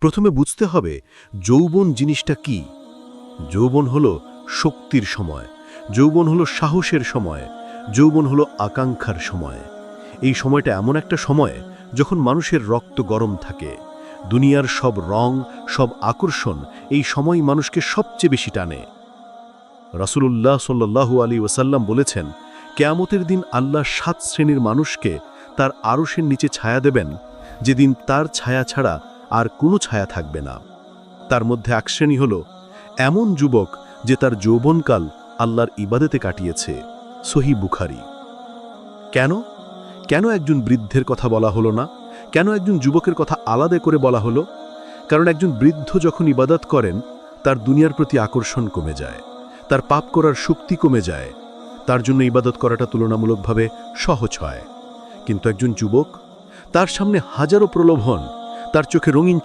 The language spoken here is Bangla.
প্রথমে বুঝতে হবে যৌবন জিনিসটা কি। যৌবন হলো শক্তির সময়, যৌবন হলো সাহসের সময়, যৌবন হলো আকাঙ্ক্ষার সময়। এই সময়টা এমন একটা সময় যখন মানুষের রক্ত গরম থাকে। দুনিয়ার সব রং, সব আকর্ষণ এই সময় মানুষকে সবচেয়ে বেশি টানে। রাসূলুল্লাহ সাল্লাল্লাহু আলাইহি ওয়াসাল্লাম বলেছেন, কিয়ামতের দিন আল্লাহ ৭ শ্রেণীর মানুষকে তার আরশের নিচে ছায়া দেবেন, যেদিন তার ছায়া ছাড়া আর কোনো ছায়া থাকবে না। তার মধ্যে এক শ্রেণী হল এমন যুবক যে তার যৌবনকাল আল্লাহর ইবাদতে কাটিয়েছে। সহিহ বুখারী। কেন কেন একজন বৃদ্ধের কথা বলা হলো না? কেন একজন যুবকের কথা আলাদা করে বলা হলো? কারণ একজন বৃদ্ধ যখন ইবাদত করেন, তার দুনিয়ার প্রতি আকর্ষণ কমে যায়, তার পাপ করার শক্তি কমে যায়, তার জন্য ইবাদত করাটা তুলনামূলকভাবে সহজ হয়। কিন্তু একজন যুবক, তার সামনে হাজারো প্রলোভন, তার চোখে রঙিন